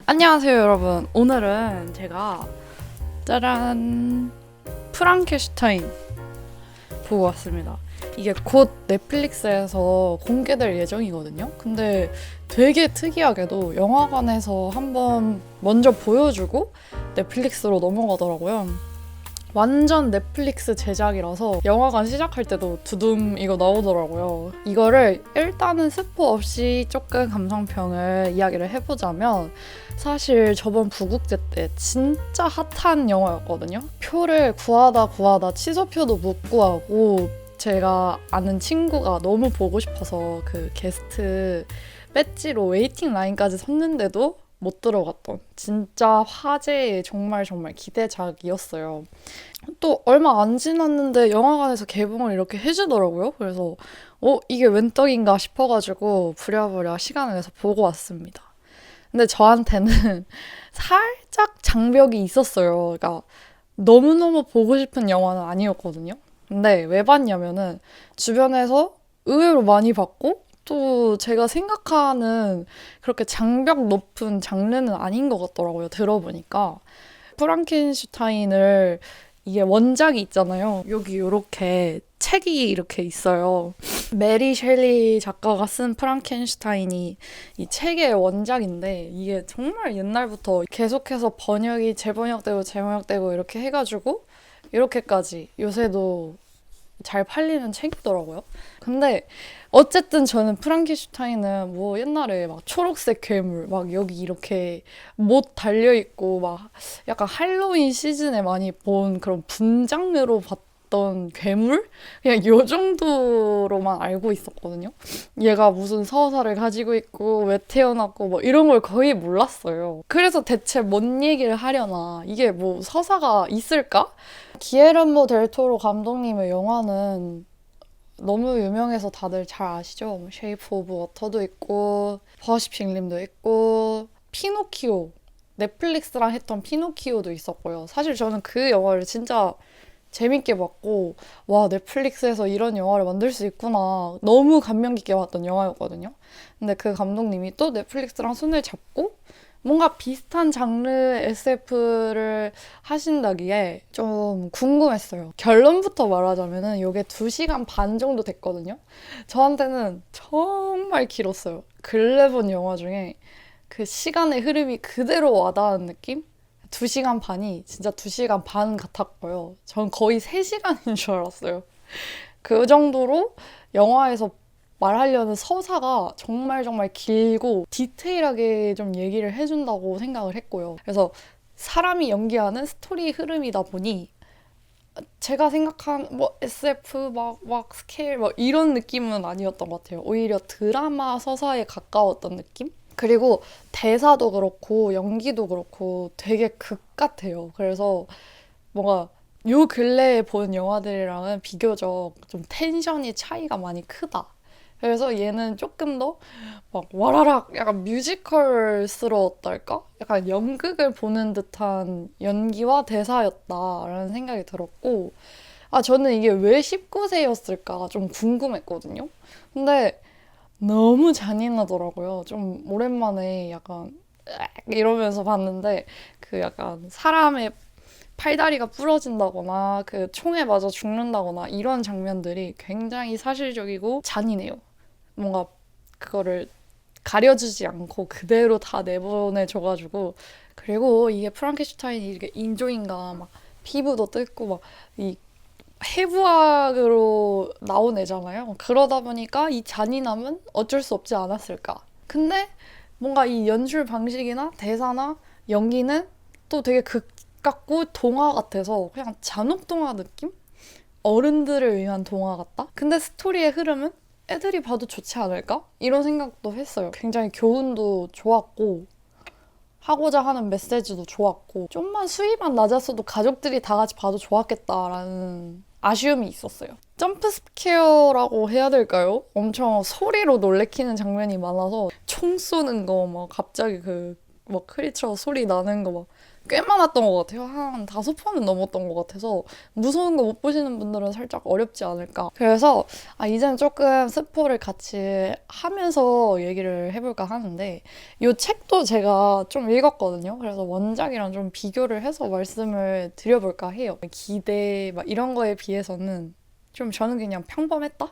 안녕하세요 여러분. 오늘은 제가 짜란 프랑켄슈타인 보고 왔습니다. 이게 곧 넷플릭스에서 공개될 예정이거든요. 근데 되게 특이하게도 영화관에서 한번 먼저 보여주고 넷플릭스로 넘어가더라고요. 완전 넷플릭스 제작이라서 영화관 시작할 때도 두둠 이거 나오더라고요. 이거를 일단은 스포 없이 조금 감상평을 이야기를 해보자면 사실 저번 부국제 때 진짜 핫한 영화였거든요. 표를 구하다 취소표도 못 구하고 제가 아는 친구가 너무 보고 싶어서 그 게스트 배지로 웨이팅 라인까지 섰는데도 못 들어갔던 진짜 화제의 정말 기대작이었어요. 또 얼마 안 지났는데 영화관에서 개봉을 이렇게 해주더라고요. 그래서 이게 웬 떡인가 싶어가지고 부랴부랴 시간을 내서 보고 왔습니다. 근데 저한테는 살짝 장벽이 있었어요. 그러니까 너무너무 보고 싶은 영화는 아니었거든요. 근데 왜 봤냐면은 주변에서 의외로 많이 봤고 또 제가 생각하는 그렇게 장벽 높은 장르는 아닌 것 같더라고요. 들어보니까. 프랑켄슈타인을 이게 원작이 있잖아요. 여기 이렇게 책이 이렇게 있어요. 메리 셸리 작가가 쓴 프랑켄슈타인이 이 책의 원작인데 이게 정말 옛날부터 계속해서 번역이 재번역되고 이렇게 해가지고 이렇게까지 요새도 잘 팔리는 책이더라고요. 근데 어쨌든 저는 프랑켄슈타인은 뭐 옛날에 막 초록색 괴물 막 여기 이렇게 못 달려있고 막 약간 할로윈 시즌에 많이 본 그런 분장으로 봤던 괴물? 그냥 요 정도로만 알고 있었거든요. 얘가 무슨 서사를 가지고 있고 왜 태어났고 뭐 이런 걸 거의 몰랐어요. 그래서 대체 뭔 얘기를 하려나 이게 뭐 서사가 있을까? 기에르모 델 토로 감독님의 영화는 너무 유명해서 다들 잘 아시죠? 쉐이프 오브 워터도 있고 퍼시픽 림도 있고 피노키오 넷플릭스랑 했던 피노키오도 있었고요. 사실 저는 그 영화를 진짜 재밌게 봤고 와 넷플릭스에서 이런 영화를 만들 수 있구나 너무 감명 깊게 봤던 영화였거든요. 근데 그 감독님이 또 넷플릭스랑 손을 잡고 뭔가 비슷한 장르의 SF를 하신다기에 좀 궁금했어요. 결론부터 말하자면은 이게 2시간 반 정도 됐거든요. 저한테는 정말 길었어요. 근래 본 영화 중에 그 시간의 흐름이 그대로 와닿은 느낌? 2시간 반이 진짜 2시간 반 같았고요. 전 거의 3시간인 줄 알았어요. 그 정도로 영화에서 말하려는 서사가 정말 길고 디테일하게 좀 얘기를 해준다고 생각을 했고요. 그래서 사람이 연기하는 스토리 흐름이다 보니 제가 생각한 뭐 SF 막 스케일 뭐 이런 느낌은 아니었던 것 같아요. 오히려 드라마 서사에 가까웠던 느낌? 그리고 대사도 그렇고 연기도 그렇고 되게 극 같아요. 그래서 뭔가 요 근래에 본 영화들이랑은 비교적 좀 텐션이 차이가 많이 크다. 그래서 얘는 조금 더 막 와라락 약간 뮤지컬스러웠달까? 약간 연극을 보는 듯한 연기와 대사였다라는 생각이 들었고 저는 이게 왜 19세였을까 좀 궁금했거든요. 근데 너무 잔인하더라고요. 좀 오랜만에 약간 이러면서 봤는데 그 약간 사람의 팔다리가 부러진다거나 그 총에 맞아 죽는다거나 이런 장면들이 굉장히 사실적이고 잔인해요. 뭔가 그거를 가려주지 않고 그대로 다 내보내줘가지고 그리고 이게 프랑켄슈타인이 이렇게 인조인간 막 피부도 뜯고 막 이 해부학으로 나온 애잖아요. 그러다 보니까 이 잔인함은 어쩔 수 없지 않았을까. 근데 뭔가 이 연출 방식이나 대사나 연기는 또 되게 극 같고 동화 같아서 그냥 잔혹 동화 느낌? 어른들을 위한 동화 같다? 근데 스토리의 흐름은 애들이 봐도 좋지 않을까? 이런 생각도 했어요. 굉장히 교훈도 좋았고 하고자 하는 메시지도 좋았고 좀만 수위만 낮았어도 가족들이 다 같이 봐도 좋았겠다라는 아쉬움이 있었어요. 점프 스케어라고 해야 될까요? 엄청 소리로 놀래키는 장면이 많아서 총 쏘는 거 막 갑자기 그 막 크리처 소리 나는 거 막 꽤 많았던 것 같아요. 한 5편은 넘었던 것 같아서 무서운 거 못 보시는 분들은 살짝 어렵지 않을까. 그래서 이제는 조금 스포를 같이 하면서 얘기를 해볼까 하는데 이 책도 제가 좀 읽었거든요. 그래서 원작이랑 좀 비교를 해서 말씀을 드려볼까 해요. 기대 막 이런 거에 비해서는 좀 저는 그냥 평범했다?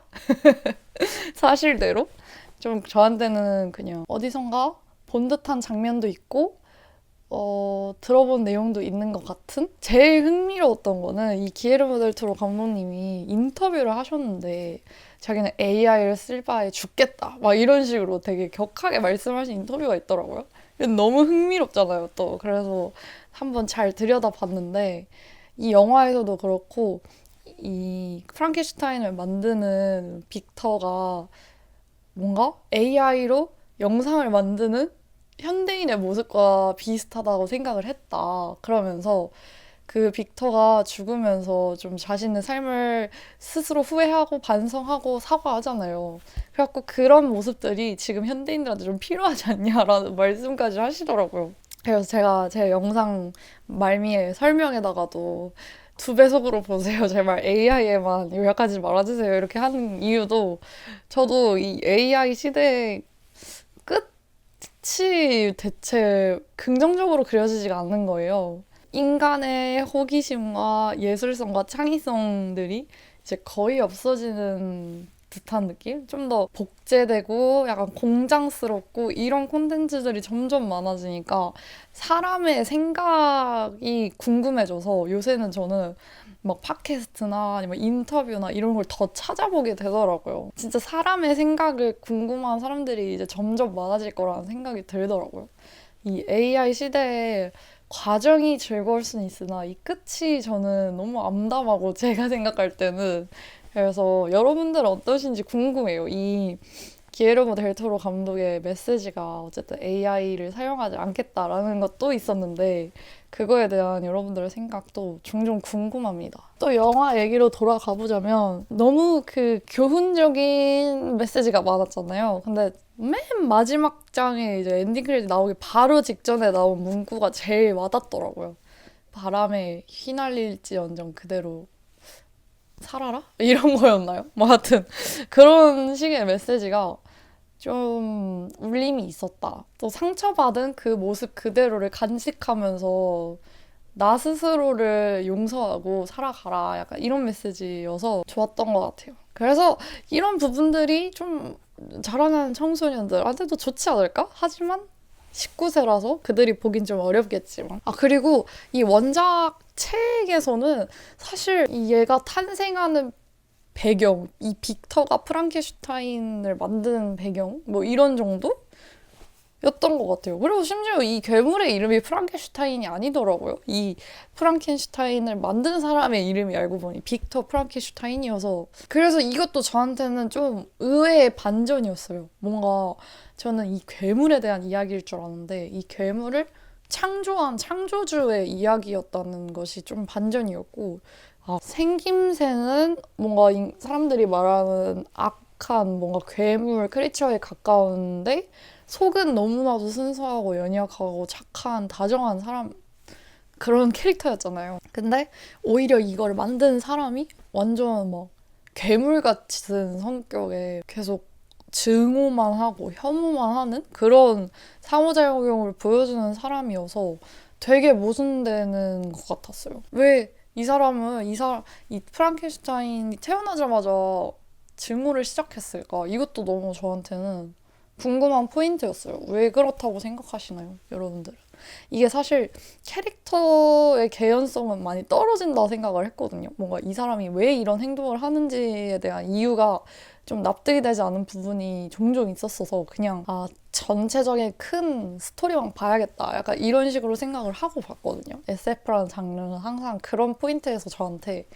사실대로? 좀 저한테는 그냥 어디선가 본 듯한 장면도 있고 들어본 내용도 있는 것 같은? 제일 흥미로웠던 거는 이 기에르모 델 토로 감독님이 인터뷰를 하셨는데 자기는 AI를 쓸 바에 죽겠다 막 이런 식으로 되게 격하게 말씀하신 인터뷰가 있더라고요. 너무 흥미롭잖아요 또. 그래서 한번 잘 들여다봤는데 이 영화에서도 그렇고 이 프랑켄슈타인을 만드는 빅터가 뭔가 AI로 영상을 만드는 현대인의 모습과 비슷하다고 생각을 했다. 그러면서 그 빅터가 죽으면서 좀 자신의 삶을 스스로 후회하고 반성하고 사과하잖아요. 그래갖고 그런 모습들이 지금 현대인들한테 좀 필요하지 않냐라는 말씀까지 하시더라고요. 그래서 제가 제 영상 말미에 설명에다가도 2배속으로 보세요. 제발 AI에만 요약하지 말아주세요. 이렇게 하는 이유도 저도 이 AI 시대의 끝이 대체 긍정적으로 그려지지가 않는 거예요. 인간의 호기심과 예술성과 창의성들이 이제 거의 없어지는 듯한 느낌? 좀 더 복제되고 약간 공장스럽고 이런 콘텐츠들이 점점 많아지니까 사람의 생각이 궁금해져서 요새는 저는 막 팟캐스트나 아니면 인터뷰나 이런 걸 더 찾아보게 되더라고요. 진짜 사람의 생각을 궁금한 사람들이 이제 점점 많아질 거라는 생각이 들더라고요. 이 AI 시대에 과정이 즐거울 수는 있으나 이 끝이 저는 너무 암담하고 제가 생각할 때는 그래서 여러분들은 어떠신지 궁금해요. 이 기에르모 델 토로 감독의 메시지가 어쨌든 AI를 사용하지 않겠다라는 것도 있었는데 그거에 대한 여러분들의 생각도 종종 궁금합니다. 또 영화 얘기로 돌아가 보자면 너무 그 교훈적인 메시지가 많았잖아요. 근데 맨 마지막 장에 이제 엔딩 크레딧 나오기 바로 직전에 나온 문구가 제일 와닿더라고요. 바람에 휘날릴지언정 그대로 살아라? 이런 거였나요? 뭐 하여튼 그런 식의 메시지가 좀 울림이 있었다. 또 상처받은 그 모습 그대로를 간직하면서 나 스스로를 용서하고 살아가라. 약간 이런 메시지여서 좋았던 것 같아요. 그래서 이런 부분들이 좀 자라나는 청소년들한테도 좋지 않을까? 하지만 19세라서 그들이 보긴 좀 어렵겠지만. 그리고 이 원작 책에서는 사실 이 얘가 탄생하는 배경, 이 빅터가 프랑켄슈타인을 만드는 배경, 뭐 이런 정도? 였던 것 같아요. 그리고 심지어 이 괴물의 이름이 프랑켄슈타인이 아니더라고요. 이 프랑켄슈타인을 만든 사람의 이름이 알고 보니 빅터 프랑켄슈타인이어서 그래서 이것도 저한테는 좀 의외의 반전이었어요. 뭔가 저는 이 괴물에 대한 이야기일 줄 알았는데 이 괴물을 창조한 창조주의 이야기였다는 것이 좀 반전이었고 생김새는 뭔가 사람들이 말하는 악한 뭔가 괴물 크리처에 가까운데 속은 너무나도 순수하고 연약하고 착한 다정한 사람 그런 캐릭터였잖아요. 근데 오히려 이걸 만든 사람이 완전 막 괴물 같은 성격에 계속 증오만 하고 혐오만 하는 그런 상호작용을 보여주는 사람이어서 되게 모순되는 것 같았어요. 왜 이 사람은 이 프랑켄슈타인이 태어나자마자 증오를 시작했을까? 이것도 너무 저한테는 궁금한 포인트였어요. 왜 그렇다고 생각하시나요, 여러분들은? 이게 사실 캐릭터의 개연성은 많이 떨어진다 생각을 했거든요. 뭔가 이 사람이 왜 이런 행동을 하는지에 대한 이유가 좀 납득이 되지 않은 부분이 종종 있었어서 그냥 전체적인 큰 스토리만 봐야겠다 약간 이런 식으로 생각을 하고 봤거든요. SF라는 장르는 항상 그런 포인트에서 저한테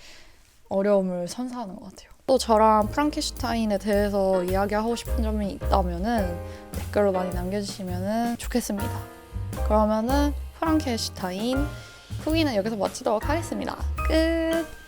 어려움을 선사하는 것 같아요. 또 저랑 프랑켄슈타인에 대해서 이야기하고 싶은 점이 있다면은 댓글로 많이 남겨주시면 좋겠습니다. 그러면은 프랑켄슈타인 후기는 여기서 마치도록 하겠습니다. 끝!